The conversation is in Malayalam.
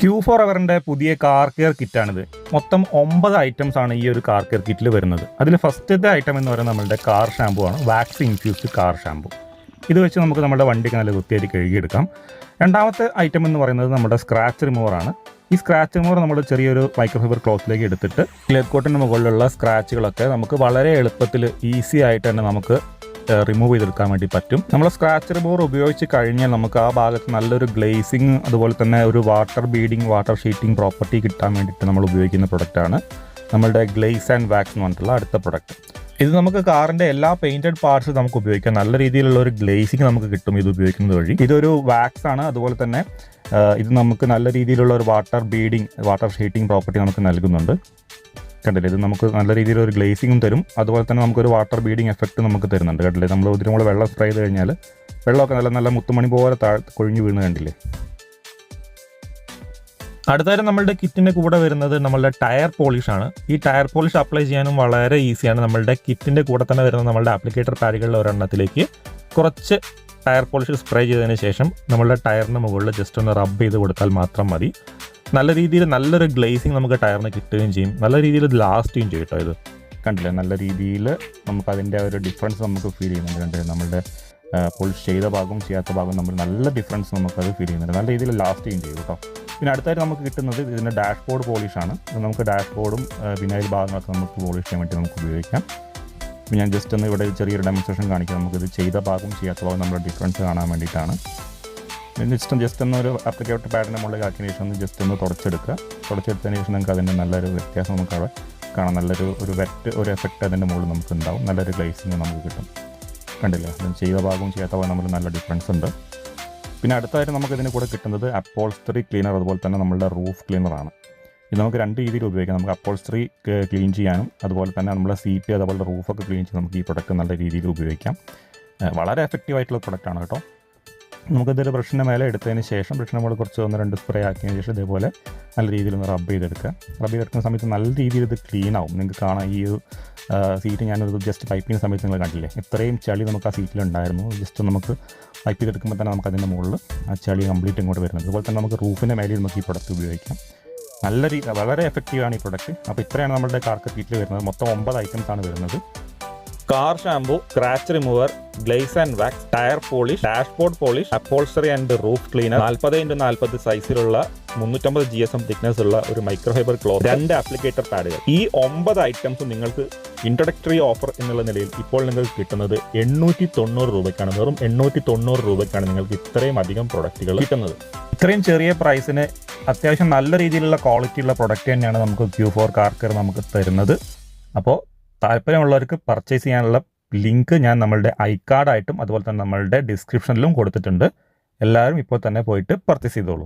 Q4 അവറിൻ്റെ പുതിയ കാർ കെയർ കിറ്റാണിത്. മൊത്തം 9 ഐറ്റംസ് ആണ് ഈ ഒരു കാർ കെയർ കിറ്റിൽ വരുന്നത്. അതിൽ ഫസ്റ്റത്തെ ഐറ്റം എന്ന് പറയുന്നത് നമ്മളുടെ കാർ ഷാമ്പൂ ആണ്, വാക്സ് ഇൻഫ്യൂസ്ഡ് കാർ ഷാമ്പൂ. ഇത് വെച്ച് നമുക്ക് നമ്മുടെ വണ്ടിക്ക് നല്ല വൃത്തിയായിട്ട് കഴുകിയെടുക്കാം. രണ്ടാമത്തെ ഐറ്റം എന്ന് പറയുന്നത് നമ്മുടെ സ്ക്രാച്ച് റിമൂവറാണ്. ഈ സ്ക്രാച്ച് റിമൂവർ നമ്മൾ ചെറിയൊരു മൈക്രോഫൈബർ ക്ലോത്തിലേക്ക് എടുത്തിട്ട് ഗ്ലേസ് കോട്ടിന് മുകളിലുള്ള സ്ക്രാച്ചുകളൊക്കെ നമുക്ക് വളരെ എളുപ്പത്തിൽ ഈസി ആയിട്ട് തന്നെ നമുക്ക് റിമൂവ് ചെയ്തെടുക്കാൻ വേണ്ടി പറ്റും. നമ്മൾ സ്ക്രാച്ച് റിമൂവർ ഉപയോഗിച്ച് കഴിഞ്ഞാൽ നമുക്ക് ആ ഭാഗത്ത് നല്ലൊരു ഗ്ലേസിങ് അതുപോലെ തന്നെ ഒരു water beading water sheeting property കിട്ടാൻ വേണ്ടിയിട്ട് നമ്മൾ ഉപയോഗിക്കുന്ന പ്രൊഡക്റ്റാണ് നമ്മളുടെ ഗ്ലേസ് ആൻഡ് വാക്സ് എന്ന് പറഞ്ഞിട്ടുള്ള അടുത്ത പ്രൊഡക്റ്റ്. ഇത് നമുക്ക് കാറിൻ്റെ എല്ലാ പെയിൻറ്റഡ് പാർട്സ് നമുക്ക് ഉപയോഗിക്കാം. നല്ല രീതിയിലുള്ള ഒരു ഗ്ലേസിങ് നമുക്ക് കിട്ടും ഇത് ഉപയോഗിക്കുന്നത് വഴി. ഇതൊരു വാക്സ് ആണ്, അതുപോലെ തന്നെ ഇത് നമുക്ക് നല്ല രീതിയിലുള്ള ഒരു water beading water sheeting property നമുക്ക് നൽകുന്നുണ്ട്. കണ്ടില്ലേ, ഇത് നമുക്ക് നല്ല രീതിയിലൊരു ഗ്ലേസിങ്ങും തരും, അതുപോലെ തന്നെ നമുക്കൊരു വാട്ടർ ബീഡിങ് എഫക്റ്റ് നമുക്ക് തരുന്നുണ്ട്. കണ്ടില്ലേ, നമ്മൾ ഇതിനും കൂടെ വെള്ളം സ്പ്രേ ചെയ്ത് കഴിഞ്ഞാൽ വെള്ളമൊക്കെ നല്ല നല്ല മുത്തുമണി പോലെ കൊഴിഞ്ഞു വീണ് കണ്ടില്ലേ. അടുത്തായിട്ട് നമ്മളുടെ കിറ്റിൻ്റെ കൂടെ വരുന്നത് നമ്മളുടെ ടയർ പോളിഷാണ്. ഈ ടയർ പോളിഷ് അപ്ലൈ ചെയ്യാനും വളരെ ഈസിയാണ്. നമ്മളുടെ കിറ്റിൻ്റെ കൂടെ തന്നെ വരുന്ന നമ്മളുടെ ആപ്ലിക്കേറ്റർ പാഡുകളിൽ ഒരെണ്ണത്തിലേക്ക് കുറച്ച് ടയർ പോളിഷ് സ്പ്രേ ചെയ്തതിന് ശേഷം നമ്മളുടെ ടയറിന് മുകളിൽ ജസ്റ്റ് ഒന്ന് റബ്ബ് ചെയ്ത് കൊടുത്താൽ മാത്രം മതി. നല്ല രീതിയിൽ നല്ലൊരു ഗ്ലേസിങ് നമുക്ക് ടയറിന് കിട്ടുകയും ചെയ്യും, നല്ല രീതിയിൽ ഇത് ലാസ്റ്റ് ചെയ്യും ചെയ്യും കേട്ടോ. ഇത് കണ്ടില്ലേ, നല്ല രീതിയിൽ നമുക്ക് അതിൻ്റെ ഒരു ഡിഫറൻസ് നമുക്ക് ഫീൽ ചെയ്യുന്നുണ്ട്. കണ്ടില്ലേ, നമ്മളുടെ പോളിഷ് ചെയ്ത ഭാഗവും ചെയ്യാത്ത ഭാഗവും നമ്മൾ നല്ല ഡിഫറൻസ് നമുക്കത് ഫീൽ ചെയ്യുന്നുണ്ട്. നല്ല രീതിയിൽ ലാസ്റ്റ് ചെയ്യും ചെയ്യും കേട്ടോ. പിന്നെ അടുത്തായിട്ട് നമുക്ക് കിട്ടുന്നത് ഇതിൻ്റെ ഡാഷ്ബോർഡ് പോളിഷാണ്. നമുക്ക് ഡാഷ്ബോർഡും പിന്നെ ഈ ഭാഗങ്ങളൊക്കെ നമുക്ക് പോളിഷ് ചെയ്യാൻ വേണ്ടി നമുക്ക് ഉപയോഗിക്കാം. അപ്പോൾ ഞാൻ ജസ്റ്റ് ഒന്ന് ഇവിടെ ചെറിയൊരു ഡെമോൺസ്ട്രേഷൻ കാണിക്കാം. നമുക്കിത് ചെയ്ത ഭാഗവും ചെയ്യാത്ത ഭാഗവും നമ്മുടെ ഡിഫറൻസ് കാണാൻ വേണ്ടിയിട്ടാണ്. ജസ്റ്റ് ഒന്ന് ഒരു ആപ്ലിക്കേറ്റർ പാഡിൻ്റെ മുകളിൽ ആക്കിയതിന് ശേഷം ഒന്ന് ജസ്റ്റ് ഒന്ന് തുടച്ചെടുത്തതിന് ശേഷം നമുക്ക് അതിൻ്റെ നല്ലൊരു വ്യത്യാസം നമുക്ക് അവിടെ കാണാം. നല്ലൊരു വെറ്റ് ഒരു എഫക്റ്റ് അതിൻ്റെ മുകളിൽ നമുക്ക് ഉണ്ടാവും, നല്ലൊരു ഗ്ലേസിങ് നമുക്ക് കിട്ടും. കണ്ടില്ല, അതിന് ചെയ്ത ഭാഗവും ചെയ്യാത്ത ഭാഗം നമ്മൾ നല്ല ഡിഫറൻസ് ഉണ്ട്. പിന്നെ അടുത്തായിട്ട് നമുക്ക് ഇതിന് കൂടെ കിട്ടുന്നത് അപ്പോൾസ്റ്ററി ക്ലീനർ, അതുപോലെ തന്നെ നമ്മളുടെ റൂഫ് ക്ലീനറാണ്. ഇത് നമുക്ക് രണ്ട് രീതിയിൽ ഉപയോഗിക്കാം. നമുക്ക് അപ്പോൾസ്റ്ററി ക്ലീൻ ചെയ്യാനും അതുപോലെ തന്നെ നമ്മുടെ സീറ്റ് അതുപോലെ റൂഫൊക്കെ ക്ലീൻ ചെയ്യാൻ നമുക്ക് ഈ പ്രൊഡക്റ്റ് നല്ല രീതിയിൽ ഉപയോഗിക്കാം. വളരെ എഫക്റ്റീവായിട്ടുള്ള പ്രൊഡക്റ്റാണ് കേട്ടോ. നമുക്കിതൊരു ബ്രഷിൻ്റെ മേലെ എടുത്തതിന് ശേഷം ബ്രഷിൻ്റെ മുകളിൽ കുറച്ച് 1-2 സ്പ്രേ ആക്കിയതിന് ശേഷം ഇതേപോലെ നല്ല രീതിയിൽ ഒന്ന് റബ്ബ് ചെയ്തെടുക്കുന്ന സമയത്ത് നല്ല രീതിയിൽ ഇത് ക്ലീൻ ആവും. നിങ്ങൾക്ക് കാണാം, ഈ ഒരു സീറ്റ് ഞാനൊരു ജസ്റ്റ് പൈപ്പ് ചെയ്യുന്ന സമയത്ത് നിങ്ങൾ കണ്ടില്ലേ, ഇത്രയും ചളി നമുക്ക് ആ സീറ്റിലുണ്ടായിരുന്നു. ജസ്റ്റ് നമുക്ക് പൈപ്പ് ചെയ്തെടുക്കുമ്പോൾ തന്നെ നമുക്ക് അതിൻ്റെ മുകളിൽ ആ ചളി കംപ്ലീറ്റ് ഇങ്ങോട്ട് വരുന്നത്. അതുപോലെ തന്നെ നമുക്ക് റൂഫിൻ്റെ മേലെ നമുക്ക് ഈ പ്രൊഡക്റ്റ് ഉപയോഗിക്കാം. വളരെ എഫക്റ്റീവാണ് ഈ പ്രൊഡക്റ്റ്. അപ്പോൾ ഇത്രയാണ് നമ്മുടെ കാർ കെയർ കിറ്റിൽ വരുന്നത്. മൊത്തം 9 ഐറ്റംസ് ആണ് വരുന്നത്. Car shampoo, scratch remover, glaze and wax, tyre polish, dashboard polish, upholstery and roof cleaner, 40x40 സൈസിലുള്ള 350 GSM തിക്നെസ് ഉള്ള ഒരു മൈക്രോഫൈബർ ക്ലോത്ത്, 2 ആപ്ലിക്കേറ്റർ പാഡുകൾ. ഈ 9 ഐറ്റംസ് നിങ്ങൾക്ക് ഇൻട്രൊഡക്ടറി ഓഫർ എന്നുള്ള നിലയിൽ ഇപ്പോൾ നിങ്ങൾക്ക് കിട്ടുന്നത് 890 രൂപയ്ക്കാണ്. വെറും 890 രൂപയ്ക്കാണ് നിങ്ങൾക്ക് ഇത്രയും അധികം പ്രൊഡക്റ്റുകൾ കിട്ടുന്നത്. ഇത്രയും ചെറിയ പ്രൈസിന് അത്യാവശ്യം നല്ല രീതിയിലുള്ള ക്വാളിറ്റിയുള്ള പ്രൊഡക്റ്റ് തന്നെയാണ് നമുക്ക് Q4 കാർ കെയർ നമുക്ക് തരുന്നത്. അപ്പോൾ താല്പര്യമുള്ളവർക്ക് പർച്ചേസ് ചെയ്യാനുള്ള ലിങ്ക് ഞാൻ നമ്മളുടെ iCard ആയിട്ടും അതുപോലെ തന്നെ നമ്മളുടെ ഡിസ്ക്രിപ്ഷനിലും കൊടുത്തിട്ടുണ്ട്. എല്ലാവരും ഇപ്പോൾ തന്നെ പോയിട്ട് പർച്ചേസ് ചെയ്തോളൂ.